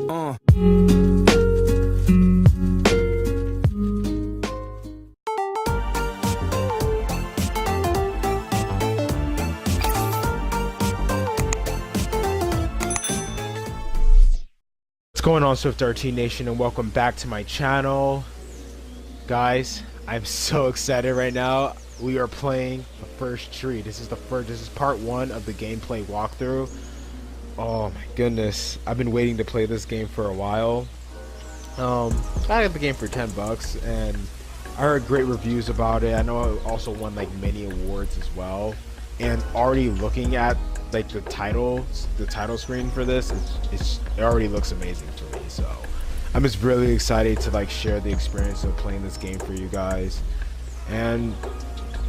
What's going on, Swiftrt Nation, and welcome back to my channel. Guys, I'm so excited right now. We are playing the first tree. This is part 1 of the gameplay walkthrough. Oh my goodness, I've been waiting to play this game for a while. I got the game for $10 and I heard great reviews about it. I know it also won like many awards as well, and already looking at like the title screen for this, it already looks amazing to me. So I'm just really excited to like share the experience of playing this game for you guys, and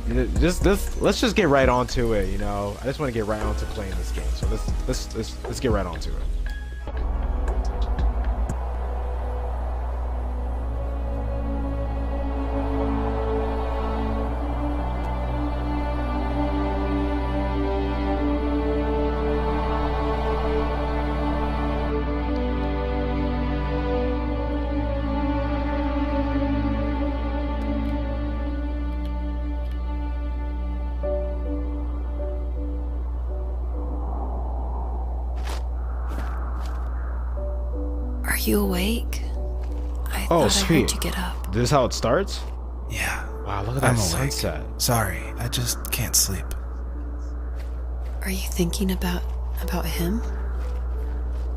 let's just get right onto it. You know, I just want to get right onto playing this game. So let's get right onto it. Are you awake? I thought sweet. I heard you get up. This is how it starts? Yeah. Wow, look at that I'm sunset. Awake. Sorry, I just can't sleep. Are you thinking about him?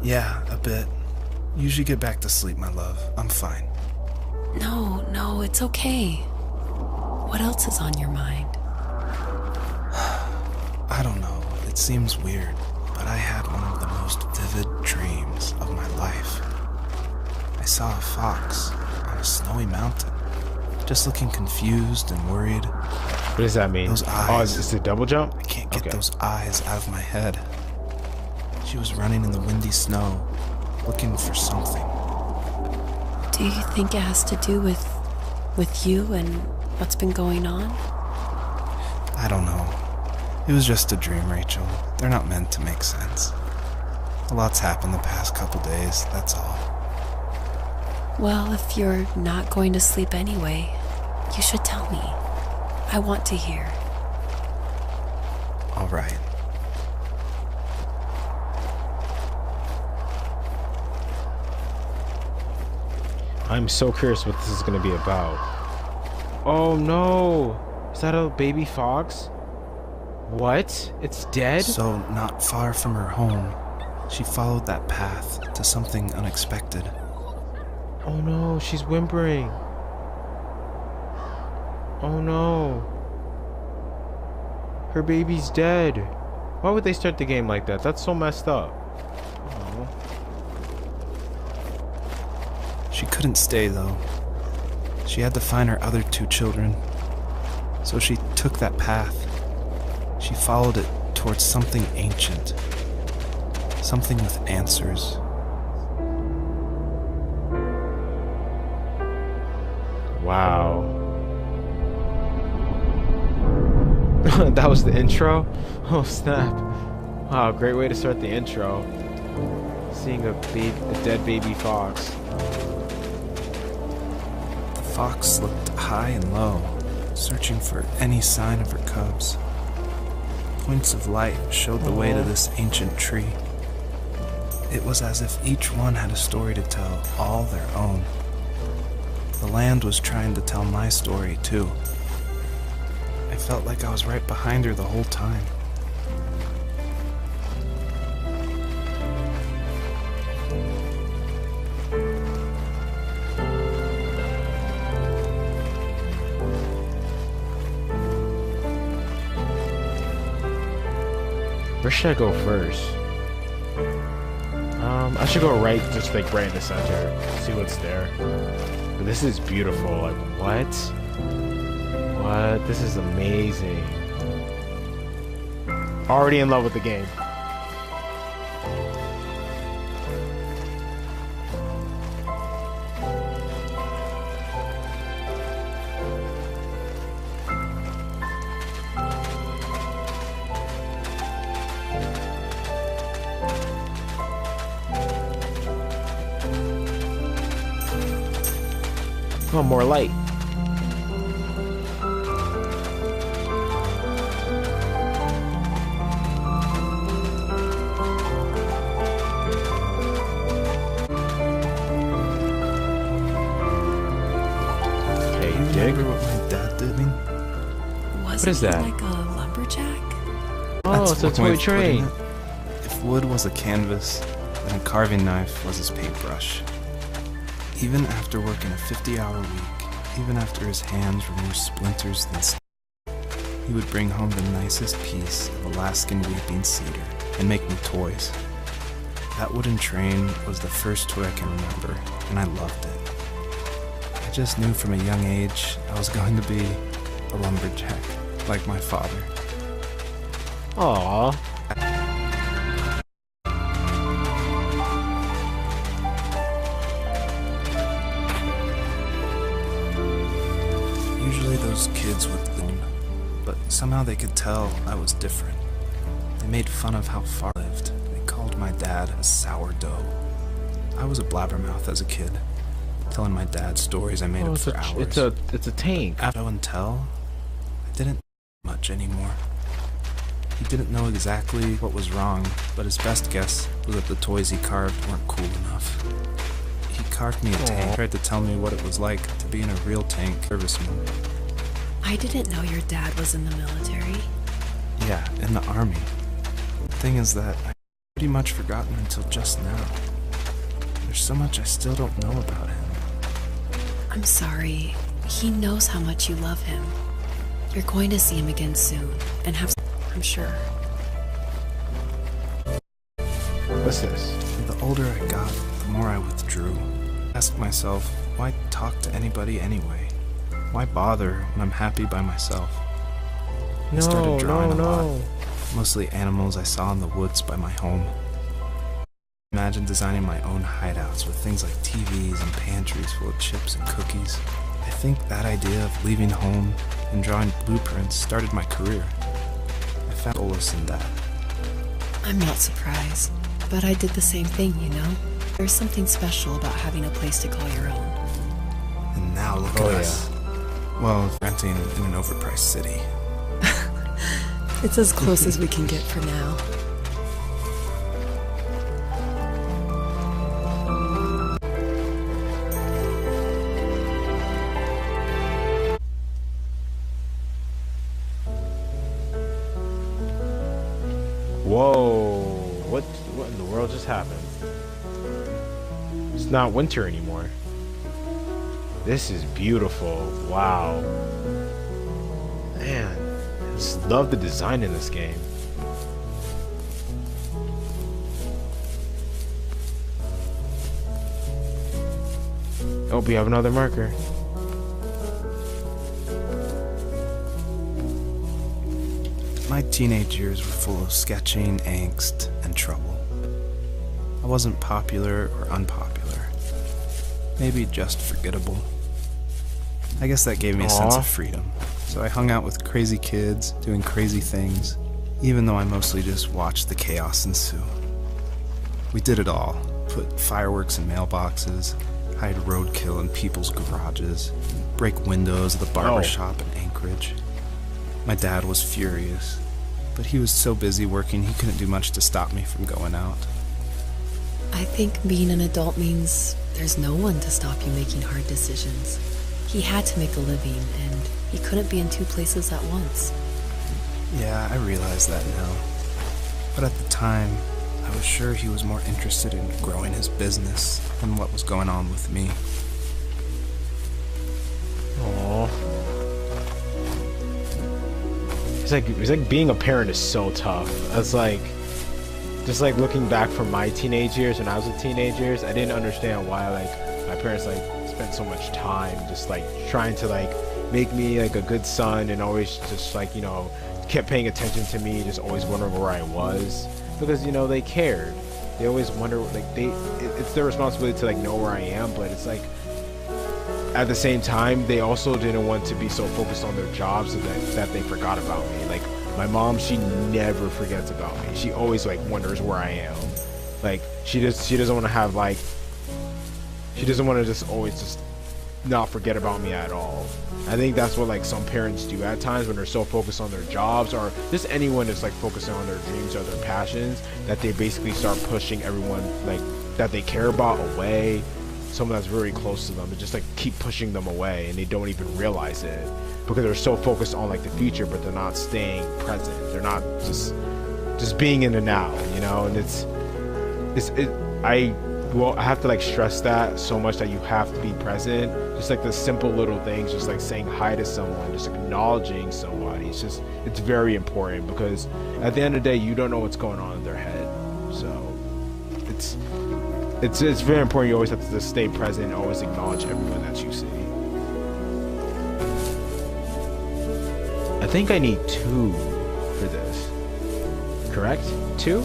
Yeah, a bit. Usually get back to sleep, my love. I'm fine. No, it's okay. What else is on your mind? I don't know. It seems weird, but I had one of the most vivid dreams of my life. I saw a fox on a snowy mountain, just looking confused and worried. What does that mean? Those eyes. Oh, it's a double jump? I can't get those eyes out of my head. She was running in the windy snow, looking for something. Do you think it has to do with you and what's been going on? I don't know. It was just a dream, Rachel. They're not meant to make sense. A lot's happened the past couple days, that's all. Well, if you're not going to sleep anyway, you should tell me. I want to hear. All right. I'm so curious what this is going to be about. Oh no! Is that a baby fox? What? It's dead? So, not far from her home, she followed that path to something unexpected. Oh no, she's whimpering. Oh no. Her baby's dead. Why would they start the game like that? That's so messed up. Oh. She couldn't stay though. She had to find her other 2 children. So she took that path. She followed it towards something ancient. Something with answers. Wow. That was the intro? Oh snap. Wow, great way to start the intro. Seeing a dead baby fox. The fox looked high and low, searching for any sign of her cubs. Points of light showed the way to this ancient tree. It was as if each one had a story to tell, all their own. The land was trying to tell my story too. I felt like I was right behind her the whole time. Where should I go first? I should go right, just like right in the center. See what's there. But this is beautiful. Like, what? What? This is amazing. Already in love with the game. Oh, more light. Remember what my dad did me? Wasn't is that? he like a lumberjack? Oh, it's a one way toy of putting train. it. If wood was a canvas, then a carving knife was his paintbrush. Even after working a 50-hour week, even after his hands were more splinters than steel, he would bring home the nicest piece of Alaskan weeping cedar and make me toys. That wooden train was the first toy I can remember, and I loved it. I just knew from a young age I was going to be a lumberjack, like my father. Aww. Usually those kids would lean, but somehow they could tell I was different. They made fun of how far I lived. They called my dad a sourdough. I was a blabbermouth as a kid, telling my dad stories I made up for hours. It's a tank. After show and tell, I didn't much anymore. He didn't know exactly what was wrong, but his best guess was that the toys he carved weren't cool enough. He carved me a tank, tried to tell me what it was like to be in a real tank serviceman. I didn't know your dad was in the military. Yeah, in the army. The thing is that I've pretty much forgotten until just now. There's so much I still don't know about him. I'm sorry. He knows how much you love him. You're going to see him again soon, and have, I'm sure. What's this? The older I got, the more I withdrew. I asked myself, why talk to anybody anyway? Why bother when I'm happy by myself? I started drawing a lot, mostly animals I saw in the woods by my home. Imagine designing my own hideouts with things like TVs and pantries full of chips and cookies. I think that idea of leaving home and drawing blueprints started my career. I found solace in that. I'm not surprised, but I did the same thing, you know? There's something special about having a place to call your own. And now look at us. Well, renting in an overpriced city. It's as close as we can get for now. Whoa, what in the world just happened? It's not winter anymore. This is beautiful. Wow. Man, I just love the design in this game. Oh, we have another marker. My teenage years were full of sketching, angst, and trouble. I wasn't popular or unpopular. Maybe just forgettable. I guess that gave me a sense of freedom. So I hung out with crazy kids, doing crazy things, even though I mostly just watched the chaos ensue. We did it all. Put fireworks in mailboxes, hide roadkill in people's garages, break windows of the barbershop in Anchorage. My dad was furious, but he was so busy working he couldn't do much to stop me from going out. I think being an adult means there's no one to stop you making hard decisions. He had to make a living, and he couldn't be in two places at once. Yeah, I realize that now. But at the time, I was sure he was more interested in growing his business than what was going on with me. Aww. It's like being a parent is so tough. It's like, just like looking back from my teenage years when I was a teenager, I didn't understand why like my parents like spent so much time just like trying to like make me like a good son, and always just like, you know, kept paying attention to me, just always wondering where I was, because, you know, they cared. They always wonder, like, it's their responsibility to like know where I am, but it's like at the same time they also didn't want to be so focused on their jobs that they forgot about me. Like my mom, she never forgets about me. She always like wonders where I am. Like she doesn't want to have like, she doesn't want to just always just not forget about me at all. I think that's what like some parents do at times when they're so focused on their jobs, or just anyone that's like focusing on their dreams or their passions, that they basically start pushing everyone like that they care about away. Someone that's very close to them, and just like keep pushing them away, and they don't even realize it because they're so focused on like the future, but they're not staying present. They're not just being in the now, you know. And I have to like stress that so much, that you have to be present. Just like the simple little things, just like saying hi to someone, just acknowledging somebody. It's very important, because at the end of the day, you don't know what's going on in their head. So it's very important. You always have to just stay present and always acknowledge everyone that you see. I think I need 2 for this. Correct? 2?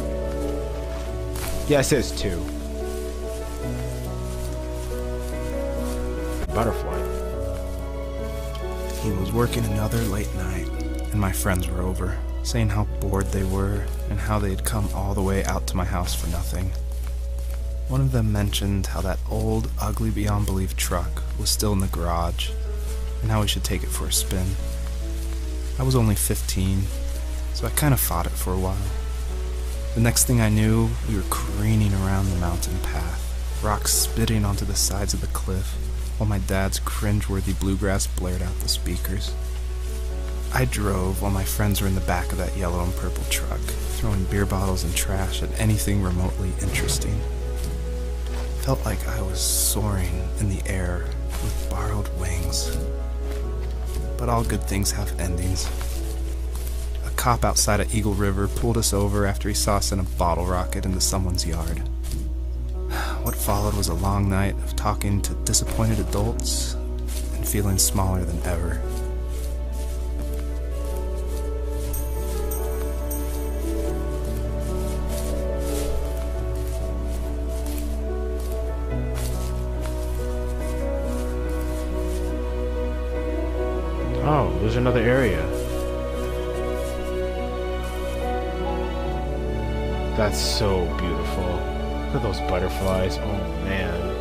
Yeah, it says 2. Butterfly. He was working another late night, and my friends were over, saying how bored they were and how they had come all the way out to my house for nothing. One of them mentioned how that old, ugly beyond belief truck was still in the garage, and how we should take it for a spin. I was only 15, so I kind of fought it for a while. The next thing I knew, we were careening around the mountain path, rocks spitting onto the sides of the cliff, while my dad's cringeworthy bluegrass blared out the speakers. I drove while my friends were in the back of that yellow and purple truck, throwing beer bottles and trash at anything remotely interesting. Felt like I was soaring in the air with borrowed wings. But all good things have endings. A cop outside of Eagle River pulled us over after he saw us in a bottle rocket into someone's yard. What followed was a long night of talking to disappointed adults and feeling smaller than ever. Oh, there's another area. That's so beautiful. Look at those butterflies. Oh man.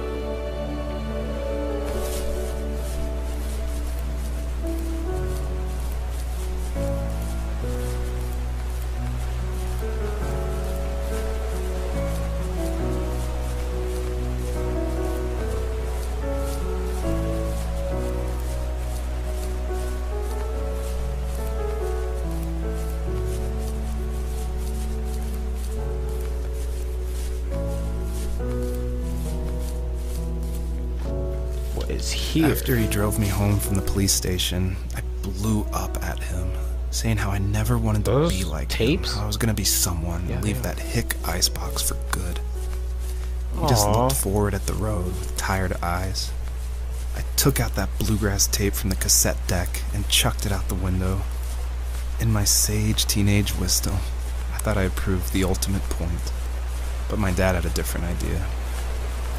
Is here. After he drove me home from the police station, I blew up at him, saying how I never wanted to be like tapes? him, how I was going to be someone and leave that hick icebox for good. He just looked forward at the road with tired eyes. I took out that bluegrass tape from the cassette deck and chucked it out the window. In my sage teenage wisdom, I thought I had proved the ultimate point, but my dad had a different idea.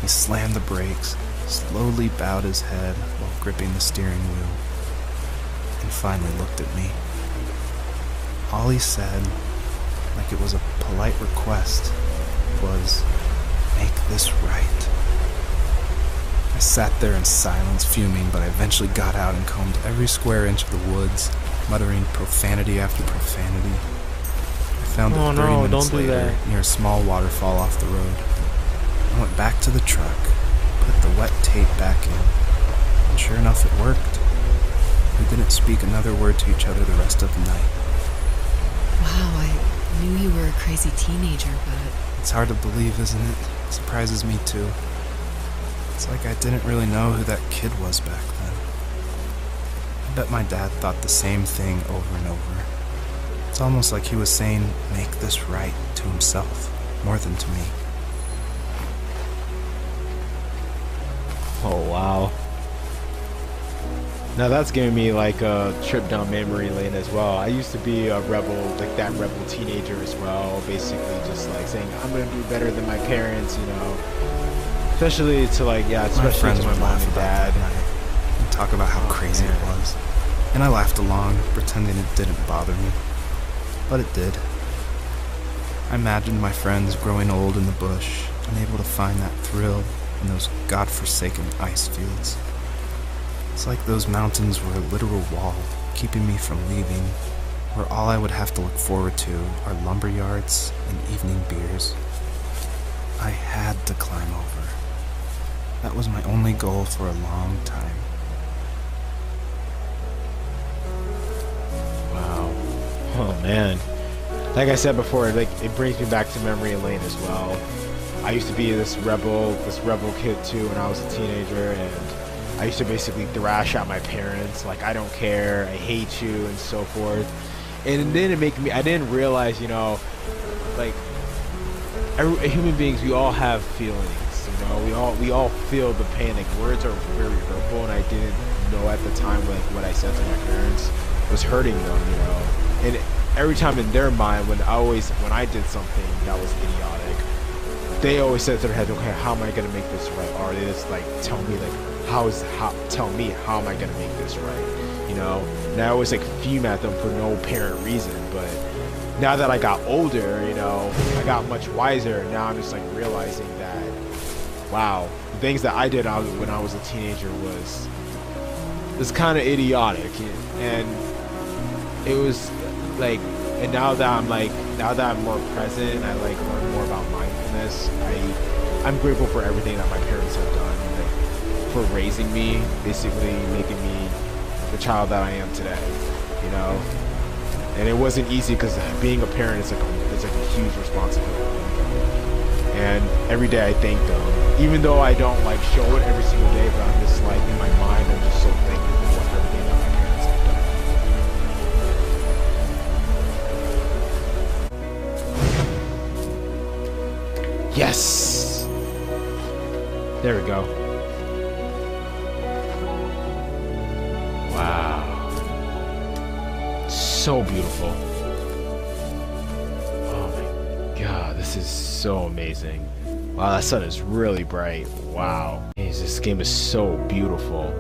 He slammed the brakes, slowly bowed his head while gripping the steering wheel, and finally looked at me. All he said, like it was a polite request, was, "Make this right." I sat there in silence, fuming, but I eventually got out and combed every square inch of the woods, muttering profanity after profanity. I found it 30 minutes later near a small waterfall off the road. I went back to the truck, put the wet tape back in, and sure enough it worked. We didn't speak another word to each other the rest of the night. Wow, I knew you were a crazy teenager, but... It's hard to believe, isn't it? It surprises me too. It's like I didn't really know who that kid was back then. I bet my dad thought the same thing over and over. It's almost like he was saying, "Make this right," to himself, more than to me. Oh wow. Now that's giving me like a trip down memory lane as well. I used to be a rebel, like that rebel teenager as well, basically just like saying I'm gonna do better than my parents, you know. Especially to like, yeah, especially to my mom and dad. And talk about how crazy it was. And I laughed along, pretending it didn't bother me. But it did. I imagined my friends growing old in the bush, unable to find that thrill in those godforsaken ice fields. It's like those mountains were a literal wall, keeping me from leaving, where all I would have to look forward to are lumber yards and evening beers. I had to climb over. That was my only goal for a long time. Wow. Oh man. Like I said before, like it brings me back to memory lane as well. I used to be this rebel kid too when I was a teenager, and I used to basically thrash out my parents, like I don't care, I hate you, and so forth. And then I didn't realize, you know, like human beings, we all have feelings, you know, we all feel the pain. Like words are very hurtful, and I didn't know at the time like what I said to my parents was hurting them, you know. And every time in their mind, when I did something that was idiotic, they always said to their head, okay, how am I gonna make this right? Or they just like tell me like tell me how am I gonna make this right, you know. And I always like fume at them for no apparent reason. But now that I got older, you know, I got much wiser, and now I'm just like realizing that, wow, the things that I did when I was a teenager was kind of idiotic, and it was like, and now that I'm more present and I like learn more about mindfulness, I'm grateful for everything that my parents have done, like for raising me, basically making me the child that I am today, you know. And it wasn't easy, because being a parent is like a huge responsibility. And every day I thank them, even though I don't like show it every single day, but I'm just like in my mind, I'm just so thankful for everything that my parents have done. Yes! There we go. Wow. So beautiful. Oh my god, this is so amazing. Wow, that sun is really bright. Wow. Jeez, this game is so beautiful.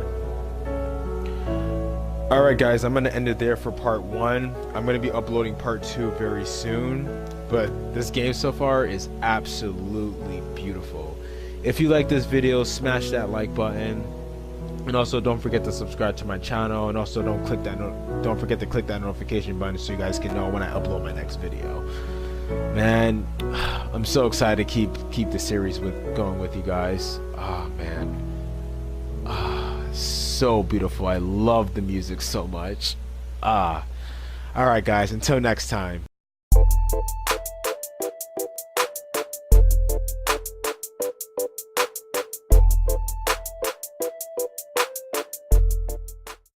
Alright guys, I'm gonna end it there for part 1. I'm gonna be uploading part 2 very soon. But this game so far is absolutely beautiful. If you like this video, smash that like button. And also don't forget to subscribe to my channel, and also don't forget to click that notification button so you guys can know when I upload my next video. Man, I'm so excited to keep the series going with you guys. Ah, man. So beautiful. I love the music so much. Alright guys, until next time.